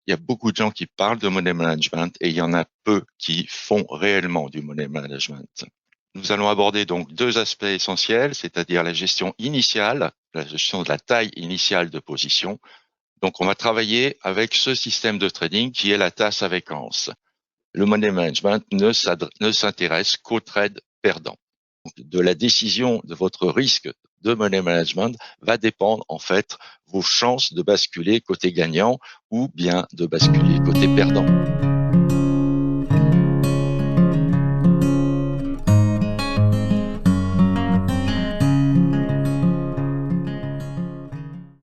il y a beaucoup de gens qui parlent de money management et il y en a peu qui font réellement du money management. Nous allons aborder donc deux aspects essentiels, c'est-à-dire la gestion initiale, la gestion de la taille initiale de position. Donc, on va travailler avec ce système de trading qui est la tasse avec Hans. Le money management ne s'intéresse qu'aux trades perdants. Donc, de la décision de votre risque de money management va dépendre en fait vos chances de basculer côté gagnant ou bien de basculer côté perdant.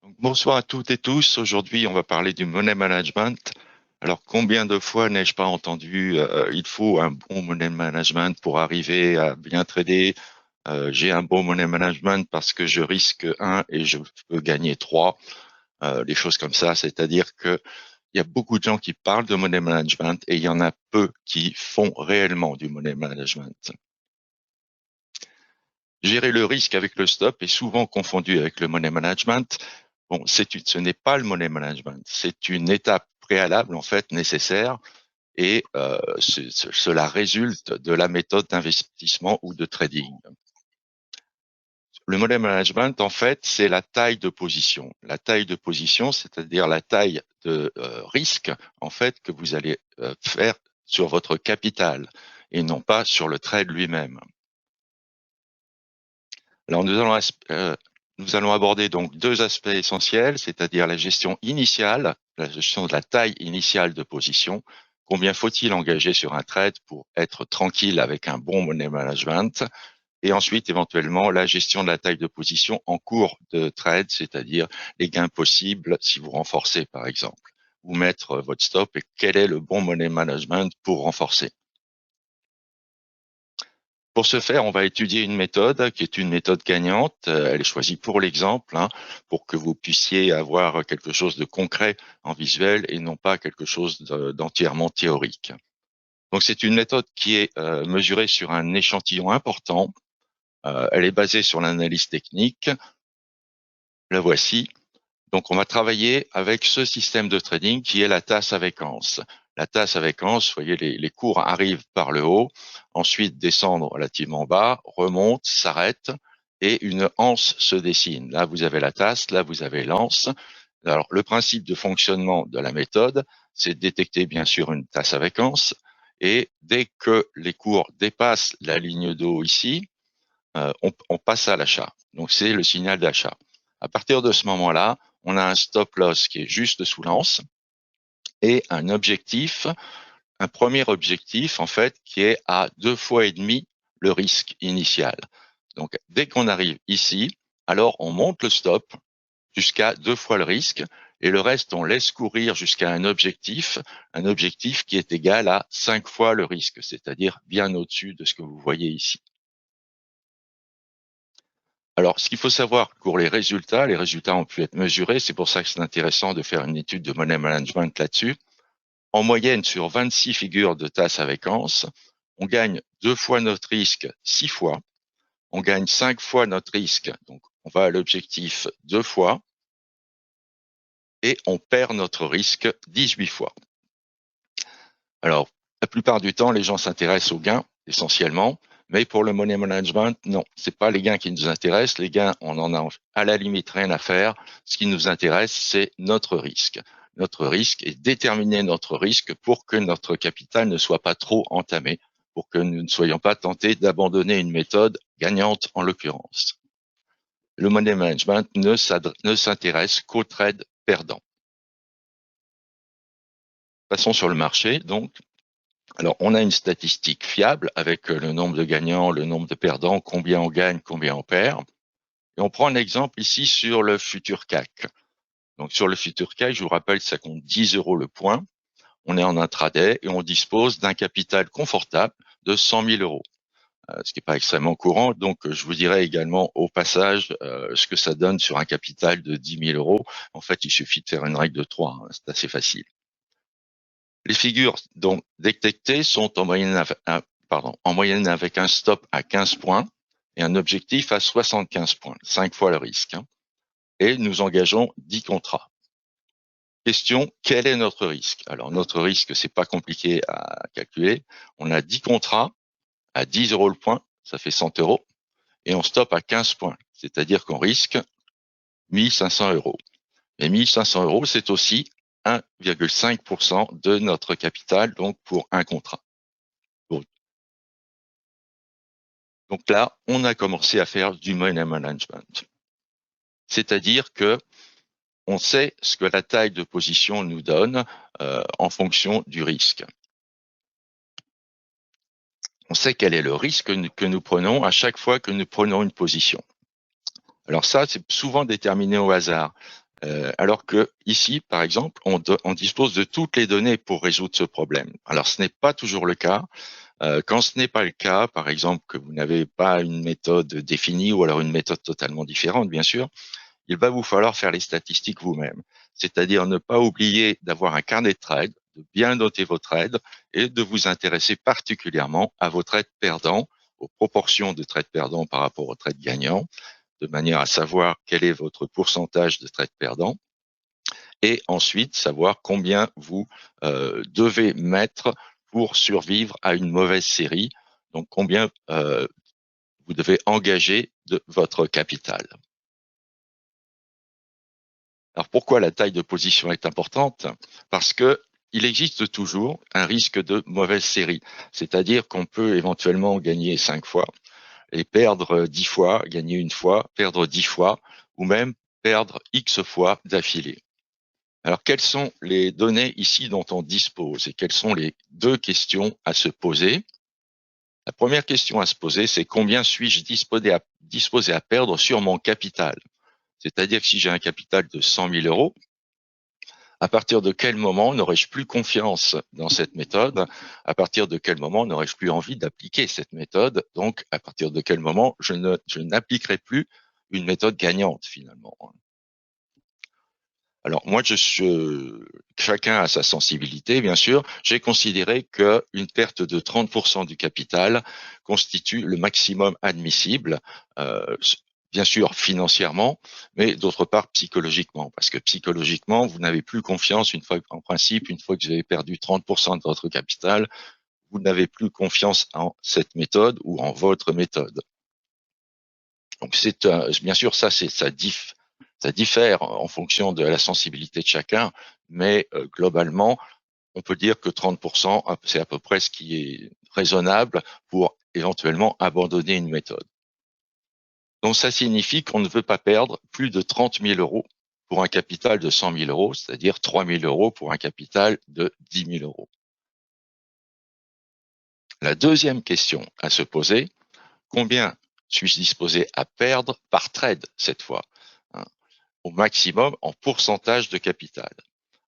Donc, bonsoir à toutes et tous. Aujourd'hui, on va parler du money management. Alors, combien de fois n'ai-je pas entendu il faut un bon money management pour arriver à bien trader. J'ai un bon money management parce que je risque 1 et je peux gagner 3. Les choses comme ça, c'est-à-dire que il y a beaucoup de gens qui parlent de money management et il y en a peu qui font réellement du money management. Gérer le risque avec le stop est souvent confondu avec le money management. Bon, ce n'est pas le money management, c'est une étape préalable en fait nécessaire et cela résulte de la méthode d'investissement ou de trading. Le money management, en fait, c'est la taille de position. La taille de position, c'est-à-dire la taille de risque, en fait, que vous allez faire sur votre capital et non pas sur le trade lui-même. Alors, nous allons aborder donc deux aspects essentiels, c'est-à-dire la gestion initiale, la gestion de la taille initiale de position. Combien faut-il engager sur un trade pour être tranquille avec un bon money management? Et ensuite, éventuellement, la gestion de la taille de position en cours de trade, c'est-à-dire les gains possibles si vous renforcez, par exemple, ou mettre votre stop et quel est le bon money management pour renforcer. Pour ce faire, on va étudier une méthode qui est une méthode gagnante. Elle est choisie pour l'exemple, pour que vous puissiez avoir quelque chose de concret en visuel et non pas quelque chose d'entièrement théorique. Donc, c'est une méthode qui est mesurée sur un échantillon important. Elle est basée sur l'analyse technique. La voici. Donc, on va travailler avec ce système de trading qui est la tasse avec anse. La tasse avec anse, vous voyez, les cours arrivent par le haut, ensuite descendent relativement bas, remontent, s'arrêtent, et une anse se dessine. Là, vous avez la tasse, là, vous avez l'anse. Alors, le principe de fonctionnement de la méthode, c'est de détecter, bien sûr, une tasse avec anse, et dès que les cours dépassent la ligne d'eau ici, on passe à l'achat. Donc, c'est le signal d'achat. À partir de ce moment-là, on a un stop loss qui est juste sous l'anse et un objectif, un premier objectif, en fait, qui est à 2,5 fois le risque initial. Donc, dès qu'on arrive ici, alors on monte le stop jusqu'à 2 fois le risque et le reste, on laisse courir jusqu'à un objectif qui est égal à 5 fois le risque, c'est-à-dire bien au-dessus de ce que vous voyez ici. Alors, ce qu'il faut savoir pour les résultats ont pu être mesurés, c'est pour ça que c'est intéressant de faire une étude de money management là-dessus. En moyenne, sur 26 figures de tasse avec anse, on gagne 2 fois notre risque 6 fois, on gagne 5 fois notre risque, donc on va à l'objectif 2 fois, et on perd notre risque 18 fois. Alors, la plupart du temps, les gens s'intéressent aux gains, essentiellement, mais pour le money management, non, c'est pas les gains qui nous intéressent. Les gains, on en a à la limite rien à faire. Ce qui nous intéresse, c'est notre risque. Notre risque est déterminer notre risque pour que notre capital ne soit pas trop entamé, pour que nous ne soyons pas tentés d'abandonner une méthode gagnante en l'occurrence. Le money management ne s'intéresse qu'aux trades perdants. Passons sur le marché, donc. Alors, on a une statistique fiable avec le nombre de gagnants, le nombre de perdants, combien on gagne, combien on perd. Et on prend un exemple ici sur le futur CAC. Donc, sur le futur CAC, je vous rappelle, ça compte 10 € le point. On est en intraday et on dispose d'un capital confortable de 100 000 €, ce qui n'est pas extrêmement courant. Donc, je vous dirais également au passage ce que ça donne sur un capital de 10 000 €. En fait, il suffit de faire une règle de 3, c'est assez facile. Les figures donc détectées sont en moyenne avec un stop à 15 points et un objectif à 75 points, 5 fois le risque. Et nous engageons 10 contrats. Question, quel est notre risque? Alors, notre risque, c'est pas compliqué à calculer. On a 10 contrats à 10 euros le point, ça fait 100 euros, et on stoppe à 15 points. C'est-à-dire qu'on risque 1500 euros. Et 1500 euros, c'est aussi 1,5% de notre capital, donc pour un contrat. Bon. Donc là, on a commencé à faire du money management. C'est-à-dire que on sait ce que la taille de position nous donne en fonction du risque. On sait quel est le risque que nous prenons à chaque fois que nous prenons une position. Alors ça, c'est souvent déterminé au hasard. Alors que ici, par exemple, on dispose de toutes les données pour résoudre ce problème. Alors ce n'est pas toujours le cas. Quand ce n'est pas le cas, par exemple que vous n'avez pas une méthode définie ou alors une méthode totalement différente, bien sûr, il va vous falloir faire les statistiques vous-même. C'est-à-dire ne pas oublier d'avoir un carnet de trades, de bien noter vos trades et de vous intéresser particulièrement à vos trades perdants, aux proportions de trades perdants par rapport aux trades gagnants, de manière à savoir quel est votre pourcentage de trades perdants et ensuite savoir combien vous devez mettre pour survivre à une mauvaise série, donc combien vous devez engager de votre capital. Alors pourquoi la taille de position est importante? Parce que il existe toujours un risque de mauvaise série, c'est-à-dire qu'on peut éventuellement gagner 5 fois et perdre 10 fois, gagner une fois, perdre 10 fois, ou même perdre X fois d'affilée. Alors quelles sont les données ici dont on dispose et quelles sont les deux questions à se poser? La première question à se poser, c'est combien suis-je disposé à perdre sur mon capital? C'est-à-dire que si j'ai un capital de 100 000 euros, à partir de quel moment n'aurais-je plus confiance dans cette méthode? À partir de quel moment n'aurais-je plus envie d'appliquer cette méthode? Donc, à partir de quel moment je n'appliquerai plus une méthode gagnante finalement? Alors moi, chacun a sa sensibilité, bien sûr. J'ai considéré qu'une perte de 30% du capital constitue le maximum admissible, bien sûr financièrement, mais d'autre part psychologiquement, parce que psychologiquement, vous n'avez plus confiance en principe, une fois que vous avez perdu 30% de votre capital, vous n'avez plus confiance en cette méthode ou en votre méthode. Donc c'est bien sûr ça diffère en fonction de la sensibilité de chacun, mais globalement, on peut dire que 30%, c'est à peu près ce qui est raisonnable pour éventuellement abandonner une méthode. Donc ça signifie qu'on ne veut pas perdre plus de 30 000 euros pour un capital de 100 000 euros, c'est-à-dire 3 000 euros pour un capital de 10 000 euros. La deuxième question à se poser, combien suis-je disposé à perdre par trade cette fois, hein, au maximum en pourcentage de capital?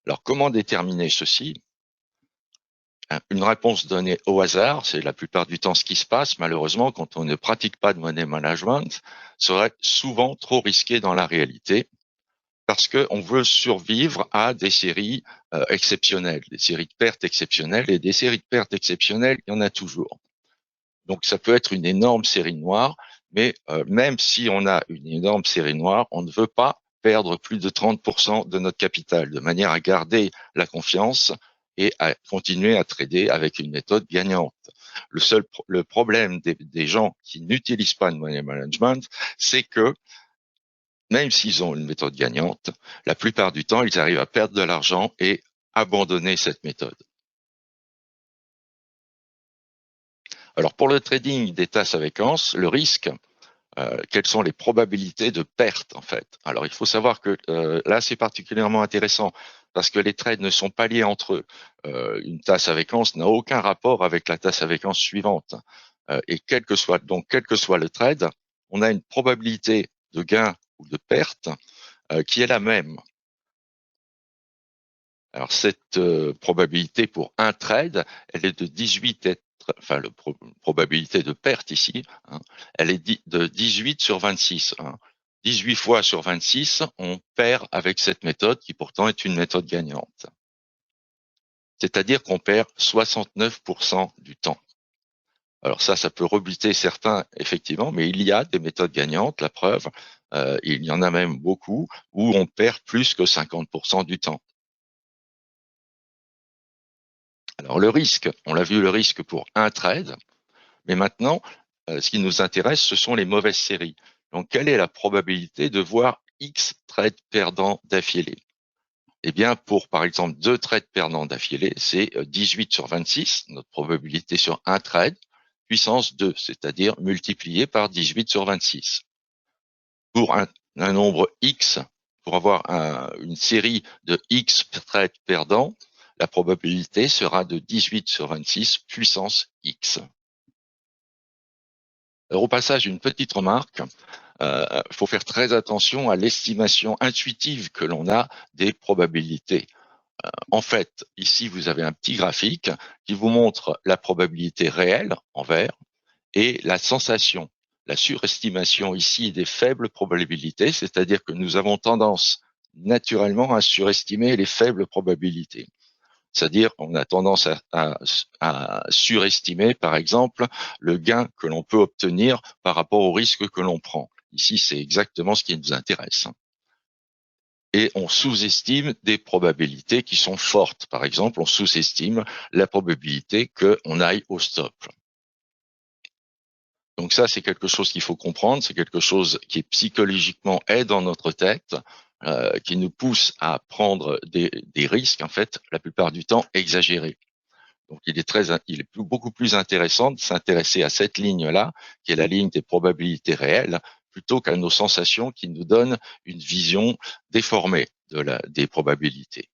Alors, comment déterminer ceci? Une réponse donnée au hasard, c'est la plupart du temps ce qui se passe, malheureusement, quand on ne pratique pas de money management, serait souvent trop risqué dans la réalité, parce qu'on veut survivre à des séries exceptionnelles, des séries de pertes exceptionnelles, et des séries de pertes exceptionnelles, il y en a toujours. Donc, ça peut être une énorme série noire, mais même si on a une énorme série noire, on ne veut pas perdre plus de 30% de notre capital, de manière à garder la confiance et à continuer à trader avec une méthode gagnante. Le problème des gens qui n'utilisent pas de money management, c'est que même s'ils ont une méthode gagnante, la plupart du temps, ils arrivent à perdre de l'argent et abandonner cette méthode. Alors pour le trading des tasses à séquence, le risque, quelles sont les probabilités de perte en fait? Alors il faut savoir que là c'est particulièrement intéressant parce que les trades ne sont pas liés entre eux. Une tasse à séquence n'a aucun rapport avec la tasse à séquence suivante. Et quel que soit le trade, on a une probabilité de gain ou de perte qui est la même. Alors cette probabilité pour un trade, elle est de 18 enfin la probabilité de perte ici, hein, elle est de 18 sur 26. Hein. 18 fois sur 26, on perd avec cette méthode qui pourtant est une méthode gagnante. C'est-à-dire qu'on perd 69% du temps. Alors ça peut rebuter certains, effectivement, mais il y a des méthodes gagnantes, la preuve, il y en a même beaucoup, où on perd plus que 50% du temps. Alors le risque, on l'a vu, le risque pour un trade, mais maintenant, ce qui nous intéresse, ce sont les mauvaises séries. Donc, quelle est la probabilité de voir X trades perdants d'affilée? Eh bien, pour, par exemple, 2 trades perdants d'affilée, c'est 18 sur 26, notre probabilité sur un trade, puissance 2, c'est-à-dire multiplié par 18 sur 26. Pour un nombre X, pour avoir une série de X trades perdants, la probabilité sera de 18 sur 26 puissance X. Alors, au passage, une petite remarque. Il faut faire très attention à l'estimation intuitive que l'on a des probabilités. En fait, ici, vous avez un petit graphique qui vous montre la probabilité réelle en vert et la sensation, la surestimation ici des faibles probabilités, c'est-à-dire que nous avons tendance naturellement à surestimer les faibles probabilités. C'est-à-dire qu'on a tendance à surestimer, par exemple, le gain que l'on peut obtenir par rapport au risque que l'on prend. Ici, c'est exactement ce qui nous intéresse. Et on sous-estime des probabilités qui sont fortes. Par exemple, on sous-estime la probabilité qu'on aille au stop. Donc ça, c'est quelque chose qu'il faut comprendre, c'est quelque chose qui est psychologiquement est dans notre tête, qui nous pousse à prendre des risques, en fait, la plupart du temps exagérés. Donc il est beaucoup plus intéressant de s'intéresser à cette ligne-là, qui est la ligne des probabilités réelles, plutôt qu'à nos sensations qui nous donnent une vision déformée des probabilités.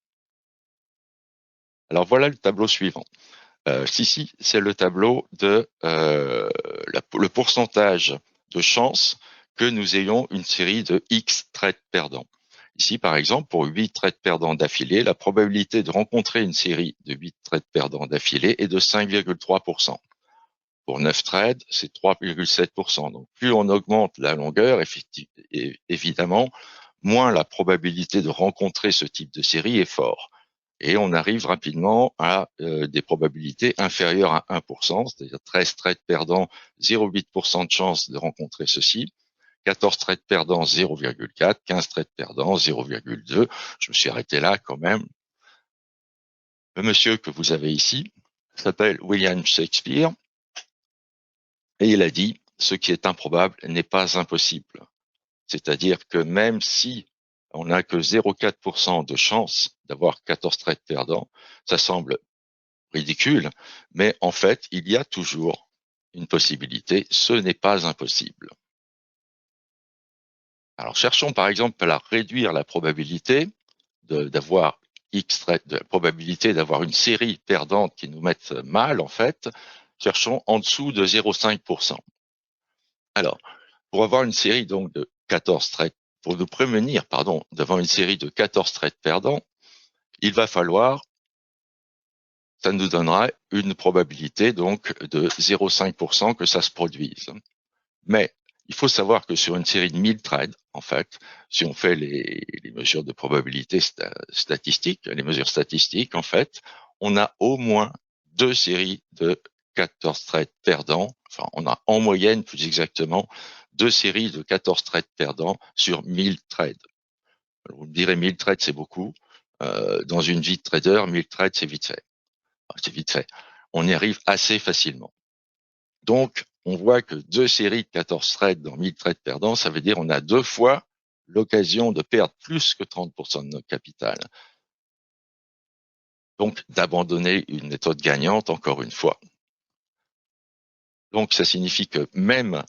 Alors voilà le tableau suivant. Ici, c'est le tableau de le pourcentage de chances que nous ayons une série de X trades perdants. Ici, par exemple, pour 8 trades perdants d'affilée, la probabilité de rencontrer une série de 8 trades perdants d'affilée est de 5,3%. Pour 9 trades, c'est 3,7%. Donc, plus on augmente la longueur, évidemment, moins la probabilité de rencontrer ce type de série est fort. Et on arrive rapidement à des probabilités inférieures à 1%, c'est-à-dire 13 trades perdants, 0,8% de chance de rencontrer ceci, 14 trades perdants, 0,4, 15 trades perdants, 0,2. Je me suis arrêté là quand même. Le monsieur que vous avez ici s'appelle William Shakespeare et il a dit « Ce qui est improbable n'est pas impossible ». C'est-à-dire que même si on n'a que 0,4% de chance d'avoir 14 trades perdants, ça semble ridicule, mais en fait, il y a toujours une possibilité, ce n'est pas impossible. Alors, cherchons par exemple à réduire la probabilité d'avoir X trades, de la probabilité d'avoir une série perdante qui nous mette mal, en fait, cherchons en dessous de 0,5%. Alors, pour avoir une série donc de 14 trades, pour nous prémunir, pardon, d'avoir une série de 14 trades perdants, il va falloir, ça nous donnera une probabilité donc de 0,5% que ça se produise. Mais il faut savoir que sur une série de 1000 trades, en fait, si on fait les mesures de probabilité statistiques, les mesures statistiques, en fait, on a au moins 2 séries de 14 trades perdants. Enfin, on a en moyenne, plus exactement, 2 séries de 14 trades perdants sur 1000 trades. Alors, vous me direz 1000 trades, c'est beaucoup. Dans une vie de trader, 1000 trades, c'est vite fait. Enfin, c'est vite fait. On y arrive assez facilement. Donc, on voit que 2 séries de 14 trades dans 1000 trades perdants, ça veut dire on a 2 fois l'occasion de perdre plus que 30% de notre capital. Donc, d'abandonner une méthode gagnante, encore une fois. Donc, ça signifie que même,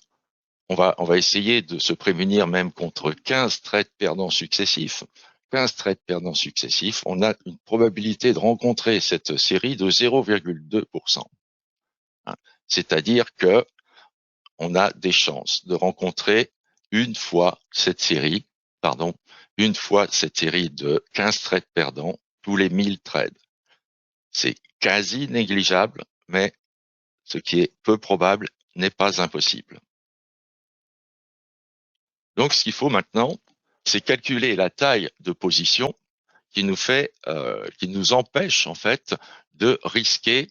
on va essayer de se prémunir même contre 15 trades perdants successifs. 15 trades perdants successifs, on a une probabilité de rencontrer cette série de 0,2%. C'est-à-dire que on a des chances de rencontrer une fois cette série de 15 trades perdants tous les 1000 trades. C'est quasi négligeable, mais ce qui est peu probable n'est pas impossible. Donc, ce qu'il faut maintenant, c'est calculer la taille de position qui nous empêche, en fait, de risquer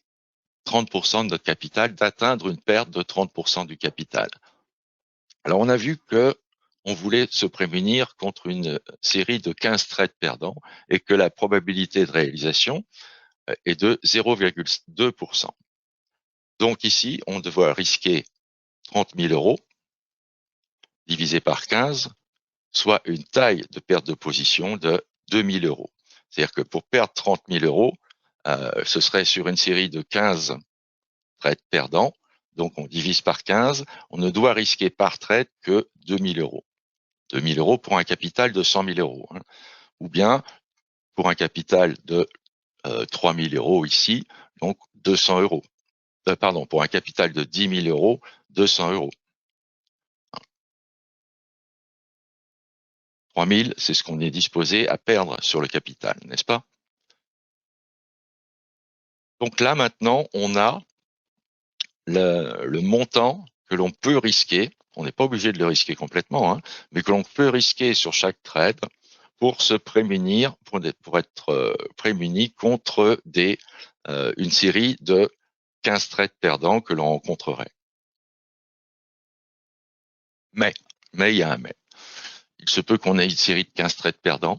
30% de notre capital, d'atteindre une perte de 30% du capital. Alors, on a vu que on voulait se prémunir contre une série de 15 trades perdants et que la probabilité de réalisation est de 0,2%. Donc ici, on doit risquer 30 000 euros divisé par 15, soit une taille de perte de position de 2 000 euros. C'est-à-dire que pour perdre 30 000 euros, ce serait sur une série de 15 trades perdants. Donc on divise par 15, on ne doit risquer par trade que 2 000 euros. 2 000 euros pour un capital de 100 000 euros. Hein. Ou bien pour un capital de 3 000 euros ici, donc 200 euros. Pardon, pour un capital de 10 000 euros, 200 euros. 3 000, c'est ce qu'on est disposé à perdre sur le capital, n'est-ce pas? Donc là, maintenant, on a le montant que l'on peut risquer. On n'est pas obligé de le risquer complètement, hein, mais que l'on peut risquer sur chaque trade pour se prémunir, pour être prémuni contre une série de 15 trades perdants que l'on rencontrerait. Mais il y a un mais. Il se peut qu'on ait une série de 15 trades perdants,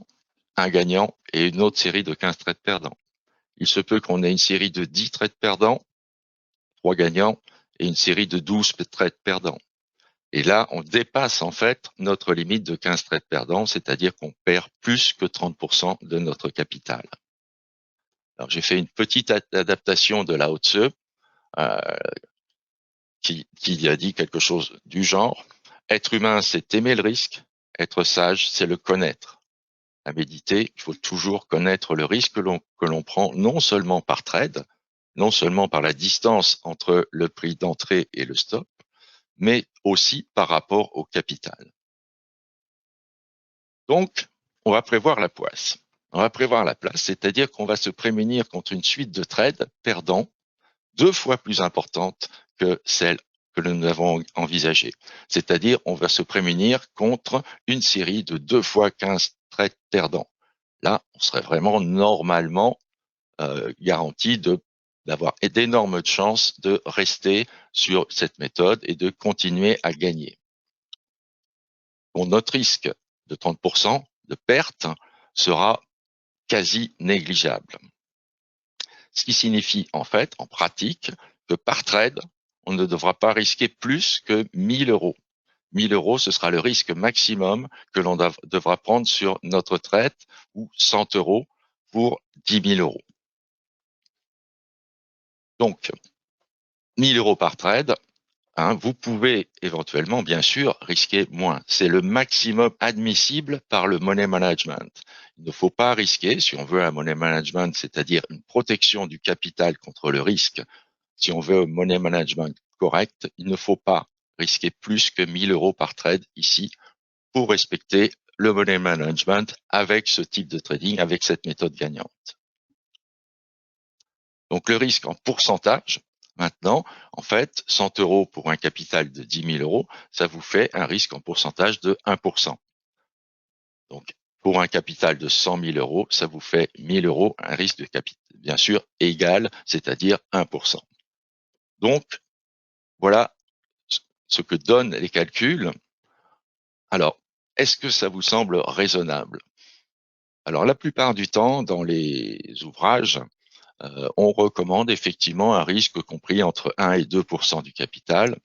un gagnant et une autre série de 15 trades perdants. Il se peut qu'on ait une série de 10 trades perdants, 3 gagnants et une série de 12 trades perdants. Et là, on dépasse en fait notre limite de 15 trades perdants, c'est-à-dire qu'on perd plus que 30% de notre capital. Alors, j'ai fait une petite adaptation de Lao Tzu qui a dit quelque chose du genre « Être humain, c'est aimer le risque. Être sage, c'est le connaître. » À méditer, il faut toujours connaître le risque que l'on prend, non seulement par trade, non seulement par la distance entre le prix d'entrée et le stop, mais aussi par rapport au capital. Donc, on va prévoir la poisse. On va prévoir la place, c'est-à-dire qu'on va se prémunir contre une suite de trades perdants 2 fois plus importante que celle que nous avons envisagée. C'est-à-dire, on va se prémunir contre une série de 2 fois 15 trades perdants. Là, on serait vraiment normalement garanti d'avoir d'énormes chances de rester sur cette méthode et de continuer à gagner. Bon, notre risque de 30% de perte sera quasi négligeable. Ce qui signifie en fait, en pratique, que par trade, on ne devra pas risquer plus que 1 000 euros. 1 000 euros, ce sera le risque maximum que l'on devra prendre sur notre trade, ou 100 euros pour 10 000 euros. Donc, 1 000 euros par trade, hein, vous pouvez éventuellement, bien sûr, risquer moins. C'est le maximum admissible par le money management. Il ne faut pas risquer, si on veut un money management, c'est-à-dire une protection du capital contre le risque. Si on veut un money management correct, il ne faut pas risquer plus que 1 000 euros par trade ici pour respecter le money management avec ce type de trading, avec cette méthode gagnante. Donc le risque en pourcentage, maintenant, en fait, 100 euros pour un capital de 10 000 euros, ça vous fait un risque en pourcentage de 1%. Donc pour un capital de 100 000 euros, ça vous fait 1 000 euros, un risque de capital, bien sûr, égal, c'est-à-dire 1%. Donc, voilà ce que donnent les calculs. Alors, est-ce que ça vous semble raisonnable? Alors, la plupart du temps, dans les ouvrages, on recommande effectivement un risque compris entre 1 et 2% du capital.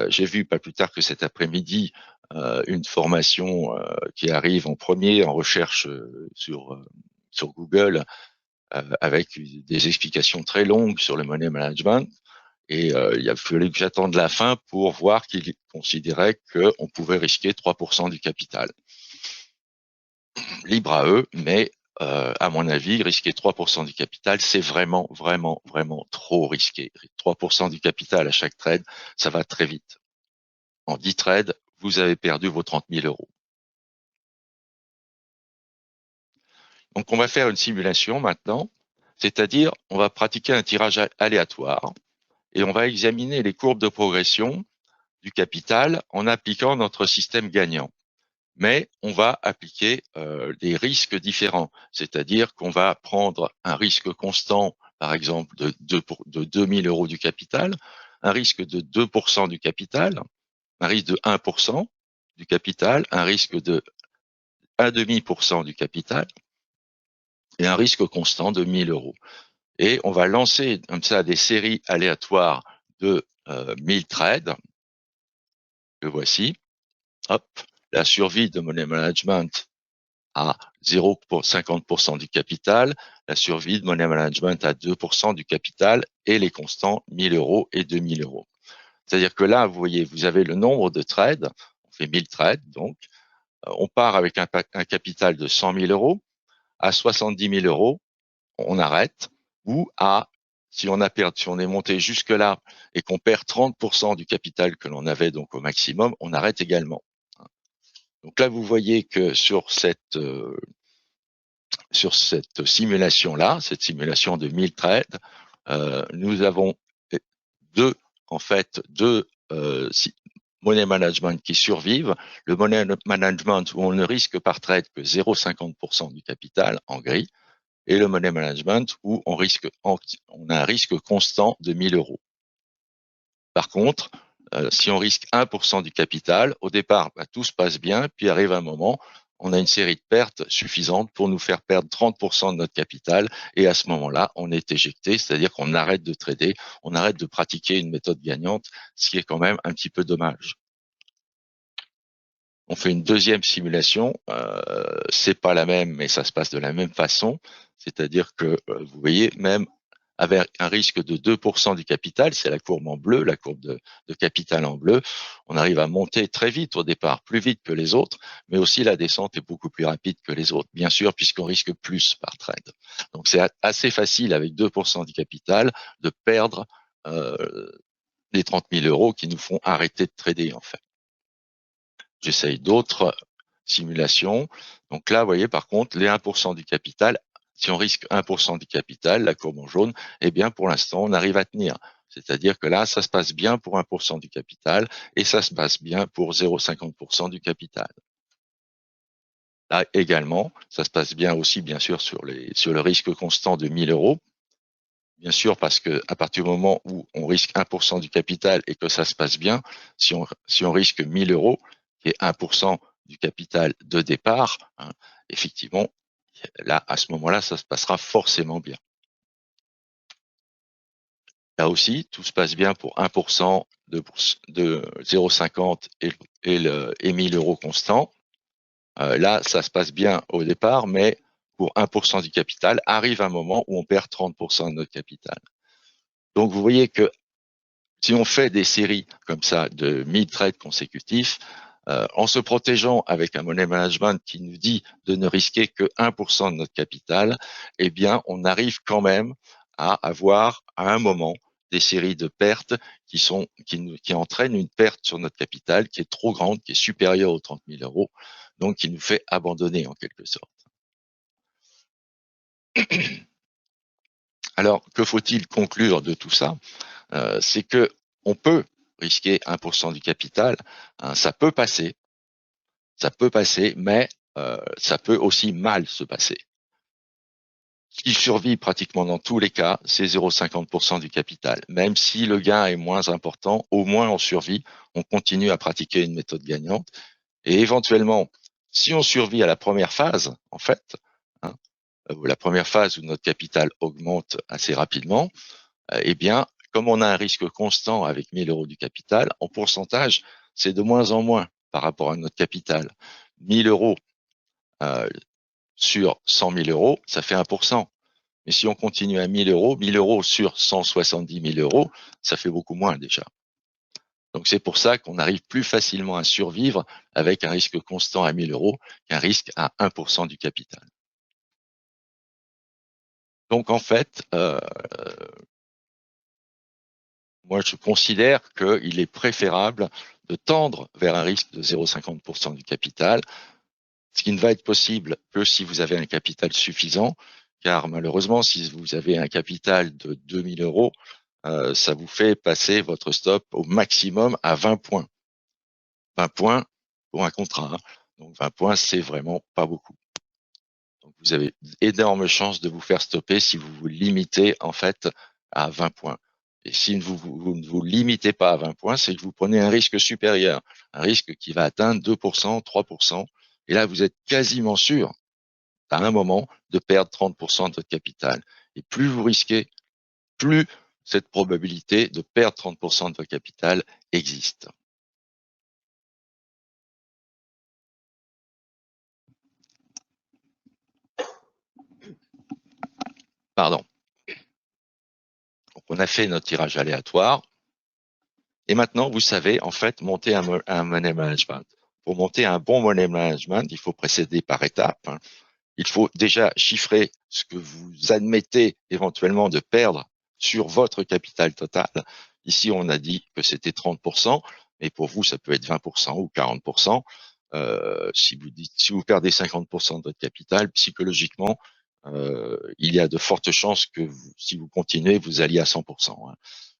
J'ai vu pas plus tard que cet après-midi une formation qui arrive en premier en recherche sur Google avec des explications très longues sur le money management. Et il a fallu que j'attende la fin pour voir qu'il considérait qu'on pouvait risquer 3% du capital. Libre à eux, mais à mon avis, risquer 3% du capital, c'est vraiment, vraiment, vraiment trop risqué. 3% du capital à chaque trade, ça va très vite. En 10 trades, vous avez perdu vos 30 000 euros. Donc, on va faire une simulation maintenant, c'est-à-dire on va pratiquer un tirage aléatoire et on va examiner les courbes de progression du capital en appliquant notre système gagnant. Mais on va appliquer des risques différents, c'est-à-dire qu'on va prendre un risque constant, par exemple de 2 000 euros du capital, un risque de 2% du capital, un risque de 1% du capital, un risque de 1,5% du capital et un risque constant de 1 000 euros. et on va lancer comme ça des séries aléatoires de 1000 trades, que voici. Hop, la survie de Money Management à 0,50% du capital, la survie de Money Management à 2% du capital et les constants 1000 euros et 2000 euros. C'est-à-dire que là, vous voyez, vous avez le nombre de trades, on fait 1000 trades, donc on part avec un capital de 100 000 euros, à 70 000 euros, on arrête, ou si on est monté jusque-là et qu'on perd 30% du capital que l'on avait donc au maximum, on arrête également. Donc là, vous voyez que sur cette simulation-là, cette simulation de 1000 trades, nous avons deux money management qui survivent. Le money management où on ne risque par trade que 0,50% du capital en gris, et le money management où on a un risque constant de 1000 euros. Par contre, si on risque 1% du capital, au départ, tout se passe bien, puis arrive un moment, on a une série de pertes suffisantes pour nous faire perdre 30% de notre capital, et à ce moment-là, on est éjecté, c'est-à-dire qu'on arrête de trader, on arrête de pratiquer une méthode gagnante, ce qui est quand même un petit peu dommage. On fait une deuxième simulation, c'est pas la même, mais ça se passe de la même façon, c'est-à-dire que vous voyez, même avec un risque de 2% du capital, c'est la courbe en bleu, la courbe de capital en bleu, on arrive à monter très vite au départ, plus vite que les autres, mais aussi la descente est beaucoup plus rapide que les autres, bien sûr, puisqu'on risque plus par trade. Donc c'est assez facile avec 2% du capital de perdre les 30 000 euros qui nous font arrêter de trader en fait. J'essaye d'autres simulations. Donc là, vous voyez, par contre, les 1% du capital, si on risque 1% du capital, la courbe en jaune, eh bien, pour l'instant, on arrive à tenir. C'est-à-dire que là, ça se passe bien pour 1% du capital et ça se passe bien pour 0,50% du capital. Là également, ça se passe bien aussi, bien sûr, sur le risque constant de 1000 euros. Bien sûr, parce que à partir du moment où on risque 1% du capital et que ça se passe bien, si on risque 1000 euros, qui est 1% du capital de départ, hein, effectivement, là, à ce moment-là, ça se passera forcément bien. Là aussi, tout se passe bien pour 1% de 0,50 et 1000 euros constants. Là, ça se passe bien au départ, mais pour 1% du capital, arrive un moment où on perd 30% de notre capital. Donc, vous voyez que si on fait des séries comme ça de 1000 trades consécutifs, en se protégeant avec un money management qui nous dit de ne risquer que 1% de notre capital, eh bien, on arrive quand même à avoir à un moment des séries de pertes qui entraînent une perte sur notre capital qui est trop grande, qui est supérieure aux 30 000 euros, donc qui nous fait abandonner en quelque sorte. Alors, que faut-il conclure de tout ça? C'est que on peut risquer 1% du capital, hein, ça peut passer, mais ça peut aussi mal se passer. Ce qui survit pratiquement dans tous les cas, c'est 0,50% du capital. Même si le gain est moins important, au moins on survit, on continue à pratiquer une méthode gagnante. Et éventuellement, si on survit à la première phase, en fait, hein, la première phase où notre capital augmente assez rapidement, eh bien, comme on a un risque constant avec 1000 euros du capital, en pourcentage, c'est de moins en moins par rapport à notre capital. 1000 euros sur 100 000 euros, ça fait 1%. Mais si on continue à 1000 euros sur 170 000 euros, ça fait beaucoup moins déjà. Donc c'est pour ça qu'on arrive plus facilement à survivre avec un risque constant à 1000 euros qu'un risque à 1% du capital. Donc en fait, moi, je considère qu'il est préférable de tendre vers un risque de 0,50% du capital, ce qui ne va être possible que si vous avez un capital suffisant, car malheureusement, si vous avez un capital de 2000 euros, ça vous fait passer votre stop au maximum à 20 points. 20 points pour un contrat. Hein. Donc 20 points, c'est vraiment pas beaucoup. Donc vous avez d'énormes chances de vous faire stopper si vous vous limitez en fait à 20 points. Et si vous ne vous limitez pas à 20 points, c'est que vous prenez un risque supérieur, un risque qui va atteindre 2%, 3%. Et là, vous êtes quasiment sûr, à un moment, de perdre 30% de votre capital. Et plus vous risquez, plus cette probabilité de perdre 30% de votre capital existe. Pardon. Donc, on a fait notre tirage aléatoire. Et maintenant, vous savez, en fait, monter un money management. Pour monter un bon money management, il faut procéder par étapes. Il faut déjà chiffrer ce que vous admettez éventuellement de perdre sur votre capital total. Ici, on a dit que c'était 30%, mais pour vous, ça peut être 20% ou 40%. Si vous perdez 50% de votre capital, psychologiquement, il y a de fortes chances que si vous continuez, vous alliez à 100%.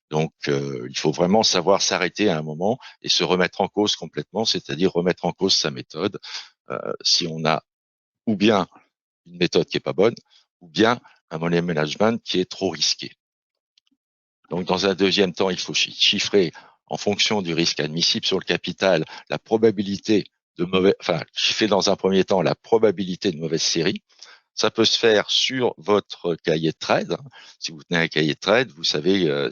Donc, il faut vraiment savoir s'arrêter à un moment et se remettre en cause complètement, c'est-à-dire remettre en cause sa méthode. Si on a ou bien une méthode qui est pas bonne, ou bien un money management qui est trop risqué. Donc, dans un deuxième temps, il faut chiffrer en fonction du risque admissible sur le capital la probabilité de chiffrer dans un premier temps la probabilité de mauvaise série. Ça peut se faire sur votre cahier de trade. Si vous tenez un cahier de trade, vous savez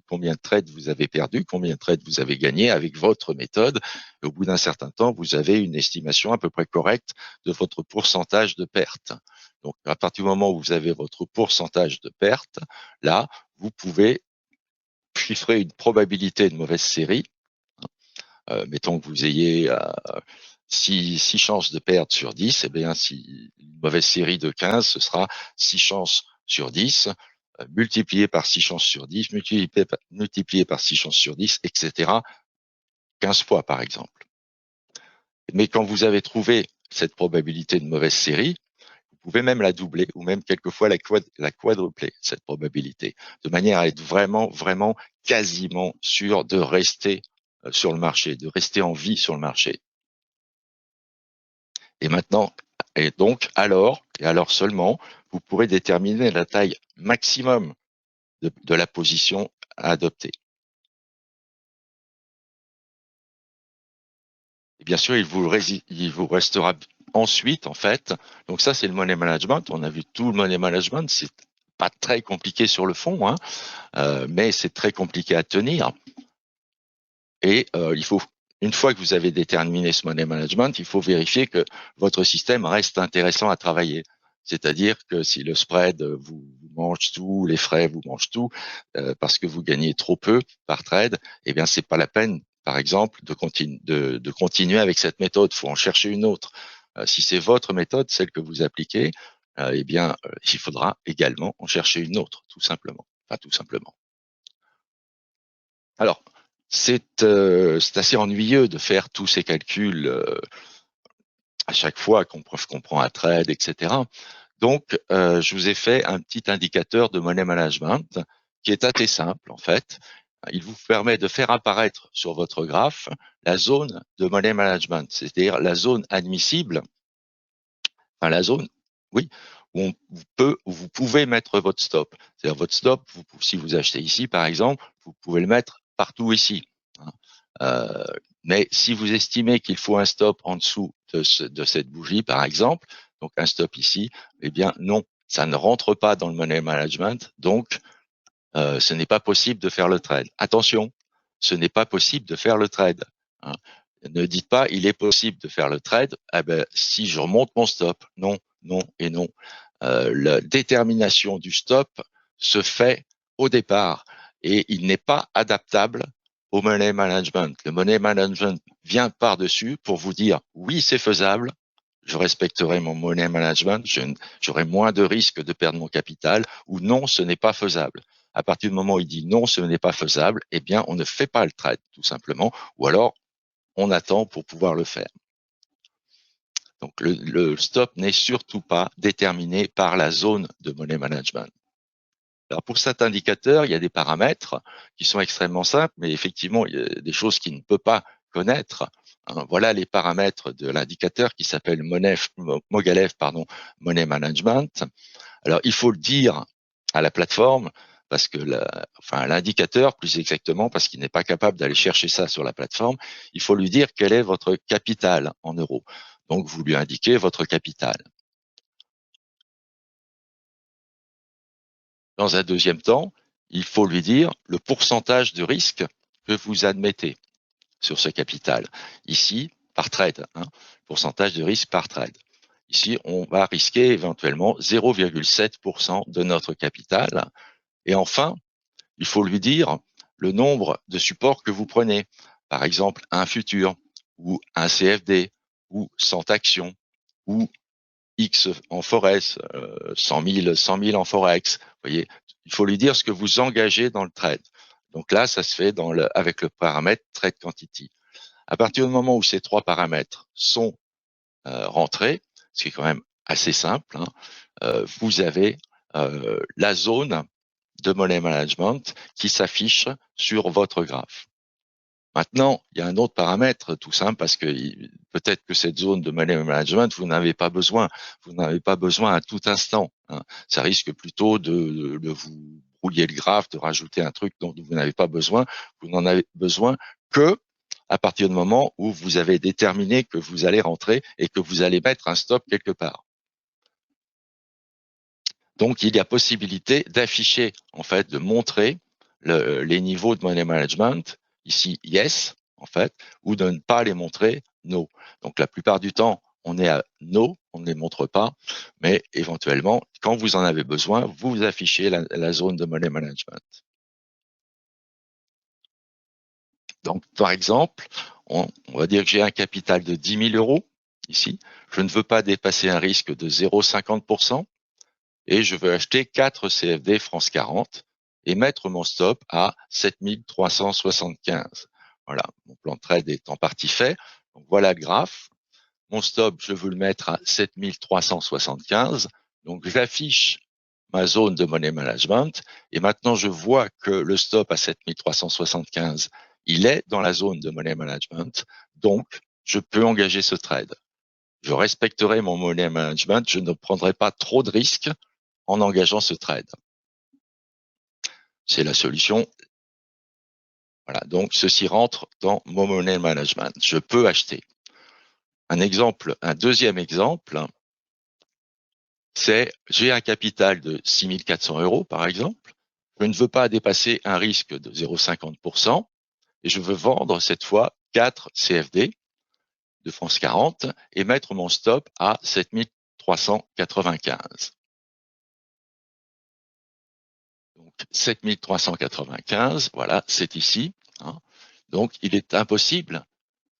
combien de trades vous avez perdu, combien de trades vous avez gagné avec votre méthode. Et au bout d'un certain temps, vous avez une estimation à peu près correcte de votre pourcentage de perte. Donc, à partir du moment où vous avez votre pourcentage de perte, là, vous pouvez chiffrer une probabilité de mauvaise série. Mettons que vous ayez 6 chances de perdre sur 10, eh bien, si une mauvaise série de 15, ce sera 6 chances sur 10, multiplié par 6 chances sur 10, multiplié par 6 chances sur 10, etc. 15 fois, par exemple. Mais quand vous avez trouvé cette probabilité de mauvaise série, vous pouvez même la doubler ou même quelquefois la quadrupler, cette probabilité, de manière à être vraiment, vraiment quasiment sûr de rester sur le marché, de rester en vie sur le marché. Et maintenant, et donc, alors seulement, vous pourrez déterminer la taille maximum de la position à adopter. Et bien sûr, il vous restera ensuite, en fait, donc ça, c'est le money management. On a vu tout le money management. C'est pas très compliqué sur le fond, hein, mais c'est très compliqué à tenir. Et il faut, une fois que vous avez déterminé ce money management, il faut vérifier que votre système reste intéressant à travailler. C'est-à-dire que si le spread vous mange tout, les frais vous mangent tout, parce que vous gagnez trop peu par trade, eh bien c'est pas la peine, par exemple, de continuer avec cette méthode. Il faut en chercher une autre. Si c'est votre méthode, celle que vous appliquez, eh bien il faudra également en chercher une autre, tout simplement. Enfin, tout simplement. Alors, c'est assez ennuyeux de faire tous ces calculs à chaque fois qu'on prend un trade, etc. Donc, je vous ai fait un petit indicateur de money management qui est assez simple en fait. Il vous permet de faire apparaître sur votre graphe la zone de money management, c'est-à-dire la zone admissible, enfin la zone, oui, où vous pouvez mettre votre stop. C'est-à-dire votre stop, si vous achetez ici par exemple, vous pouvez le mettre partout ici. Euh, mais si vous estimez qu'il faut un stop en dessous de cette bougie, par exemple, donc un stop ici, eh bien non, ça ne rentre pas dans le money management, donc ce n'est pas possible de faire le trade. Attention, ce n'est pas possible de faire le trade. Hein. Ne dites pas il est possible de faire le trade. Eh ben, si je remonte mon stop, non, non et non. La détermination du stop se fait au départ et il n'est pas adaptable au money management. Le money management vient par-dessus pour vous dire oui, c'est faisable, je respecterai mon money management, j'aurai moins de risques de perdre mon capital, ou non, ce n'est pas faisable. À partir du moment où il dit non, ce n'est pas faisable, eh bien, on ne fait pas le trade, tout simplement, ou alors on attend pour pouvoir le faire. Donc, le stop n'est surtout pas déterminé par la zone de money management. Alors, pour cet indicateur, il y a des paramètres qui sont extrêmement simples, mais effectivement, il y a des choses qu'il ne peut pas connaître. Voilà les paramètres de l'indicateur qui s'appelle Mogalev, Money Management. Alors, il faut le dire à la plateforme parce que l'indicateur, plus exactement, parce qu'il n'est pas capable d'aller chercher ça sur la plateforme, il faut lui dire quel est votre capital en euros. Donc, vous lui indiquez votre capital. Dans un deuxième temps, il faut lui dire le pourcentage de risque que vous admettez sur ce capital. Ici, par trade, pourcentage de risque par trade. Ici, on va risquer éventuellement 0,7% de notre capital. Et enfin, il faut lui dire le nombre de supports que vous prenez. Par exemple, un futur, ou un CFD, ou 100 actions, ou X en Forex, 100 000 en Forex. Vous voyez, il faut lui dire ce que vous engagez dans le trade. Donc là, ça se fait avec le paramètre trade quantity. À partir du moment où ces trois paramètres sont rentrés, ce qui est quand même assez simple, vous avez la zone de money management qui s'affiche sur votre graphe. Maintenant, il y a un autre paramètre tout simple parce que peut-être que cette zone de money management, vous n'avez pas besoin. Vous n'avez pas besoin à tout instant. Ça risque plutôt de vous brouiller le graphe, de rajouter un truc dont vous n'avez pas besoin. Vous n'en avez besoin que à partir du moment où vous avez déterminé que vous allez rentrer et que vous allez mettre un stop quelque part. Donc, il y a possibilité d'afficher, en fait, de montrer les niveaux de money management, ici yes, en fait, ou de ne pas les montrer no. Donc, la plupart du temps, on est à no, on ne les montre pas, mais éventuellement, quand vous en avez besoin, vous affichez la zone de money management. Donc, par exemple, on va dire que j'ai un capital de 10 000 euros ici. Je ne veux pas dépasser un risque de 0,50%. Et je veux acheter 4 CFD France 40 et mettre mon stop à 7375. Voilà, mon plan de trade est en partie fait. Donc voilà le graphe. Mon stop, je veux le mettre à 7375. Donc j'affiche ma zone de money management et maintenant je vois que le stop à 7375, il est dans la zone de money management. Donc je peux engager ce trade. Je respecterai mon money management, je ne prendrai pas trop de risques en engageant ce trade. C'est la solution. Voilà, donc ceci rentre dans mon money management. Je peux acheter. Un deuxième exemple, c'est j'ai un capital de 6 400 euros, par exemple. Je ne veux pas dépasser un risque de 0,50% et je veux vendre cette fois 4 CFD de France 40 et mettre mon stop à 7 395. Donc 7 395, voilà, c'est ici. Donc il est impossible,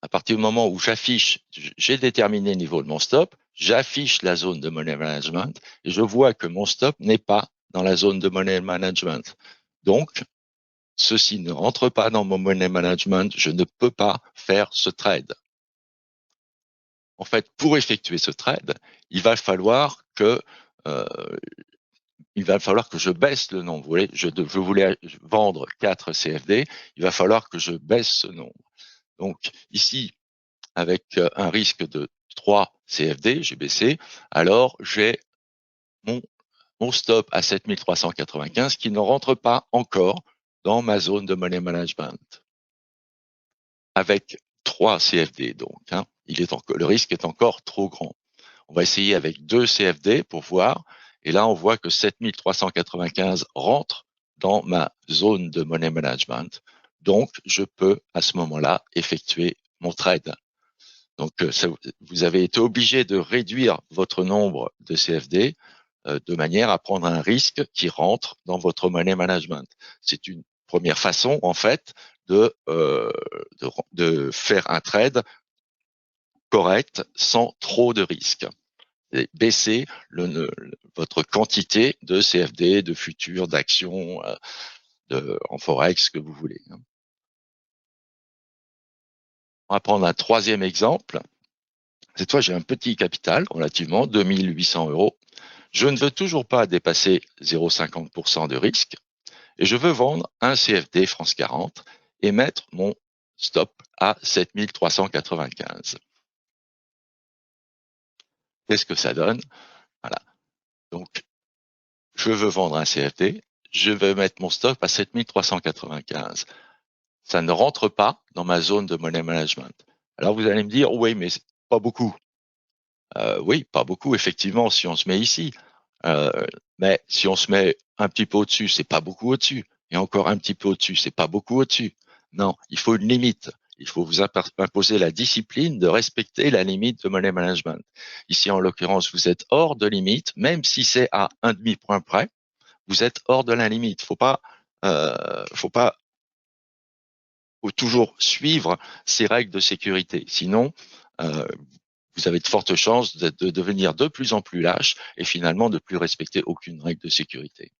à partir du moment où j'affiche, j'ai déterminé le niveau de mon stop, j'affiche la zone de money management et je vois que mon stop n'est pas dans la zone de money management. Donc, ceci ne rentre pas dans mon money management, je ne peux pas faire ce trade. En fait, pour effectuer ce trade, il va falloir que je baisse le nombre. Vous voyez, je voulais vendre 4 CFD, il va falloir que je baisse ce nombre. Donc ici, avec un risque de 3 CFD, j'ai baissé, alors j'ai mon stop à 7395 qui ne rentre pas encore dans ma zone de money management. Avec 3 CFD donc, le risque est encore trop grand. On va essayer avec 2 CFD pour voir, et là on voit que 7395 rentre dans ma zone de money management. Donc je peux à ce moment-là effectuer mon trade. Donc, vous avez été obligé de réduire votre nombre de CFD de manière à prendre un risque qui rentre dans votre money management. C'est une première façon, en fait, de faire un trade correct sans trop de risques. Et baisser votre quantité de CFD, de futurs, d'actions, en Forex, ce que vous voulez. On va prendre un troisième exemple. Cette fois, j'ai un petit capital, relativement, 2 800 euros. Je ne veux toujours pas dépasser 0,50% de risque et je veux vendre un CFD France 40 et mettre mon stop à 7 395. Qu'est-ce que ça donne? Voilà. Donc, je veux vendre un CFD, je vais mettre mon stop à 7 395. Ça ne rentre pas dans ma zone de money management. Alors, vous allez me dire, oui, mais pas beaucoup. Oui, pas beaucoup, effectivement, si on se met ici. Euh, mais si on se met un petit peu au-dessus, c'est pas beaucoup au-dessus. Et encore un petit peu au-dessus, c'est pas beaucoup au-dessus. Non, il faut une limite. Il faut vous imposer la discipline de respecter la limite de money management. Ici, en l'occurrence, vous êtes hors de limite, même si c'est à un demi-point près, vous êtes hors de la limite. Faut pas faut toujours suivre ces règles de sécurité. Sinon, euh, vous avez de fortes chances de devenir de plus en plus lâche et finalement de plus respecter aucune règle de sécurité.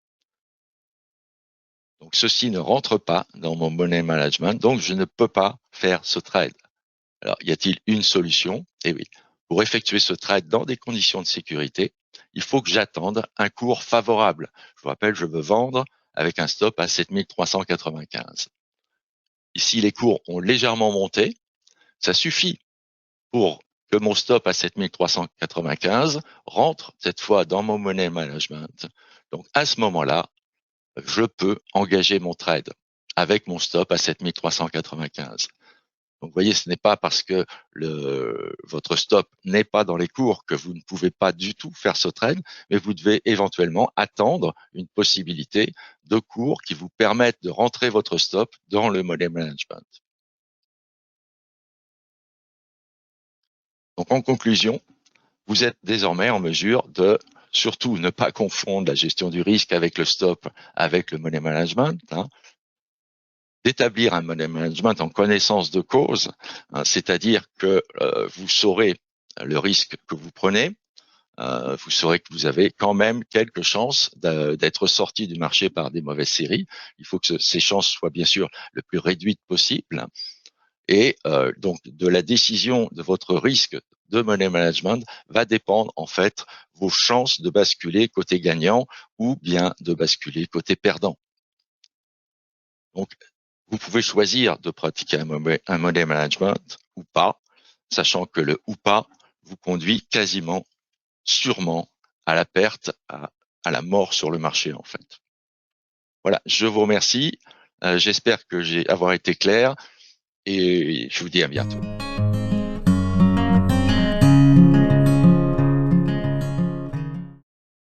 Donc, ceci ne rentre pas dans mon money management, donc je ne peux pas faire ce trade. Alors, y a-t-il une solution? Eh oui. Pour effectuer ce trade dans des conditions de sécurité, il faut que j'attende un cours favorable. Je vous rappelle, je veux vendre avec un stop à 7395. Ici, les cours ont légèrement monté. Ça suffit pour que mon stop à 7395 rentre cette fois dans mon money management. Donc, à ce moment-là, je peux engager mon trade avec mon stop à 7395. Donc, vous voyez, ce n'est pas parce que votre stop n'est pas dans les cours que vous ne pouvez pas du tout faire ce trade, mais vous devez éventuellement attendre une possibilité de cours qui vous permettent de rentrer votre stop dans le money management. Donc, en conclusion, vous êtes désormais en mesure de surtout ne pas confondre la gestion du risque avec le stop, avec le money management, d'établir un money management en connaissance de cause, c'est-à-dire que vous saurez le risque que vous prenez, vous saurez que vous avez quand même quelques chances d'être sorti du marché par des mauvaises séries. Il faut que ces chances soient bien sûr le plus réduites possible. Et donc de la décision de votre risque de money management va dépendre en fait vos chances de basculer côté gagnant ou bien de basculer côté perdant. Donc vous pouvez choisir de pratiquer un money management ou pas, sachant que le ou pas vous conduit quasiment sûrement à la perte, à la mort sur le marché en fait. Voilà, je vous remercie. J'espère que j'ai avoir été clair et je vous dis à bientôt.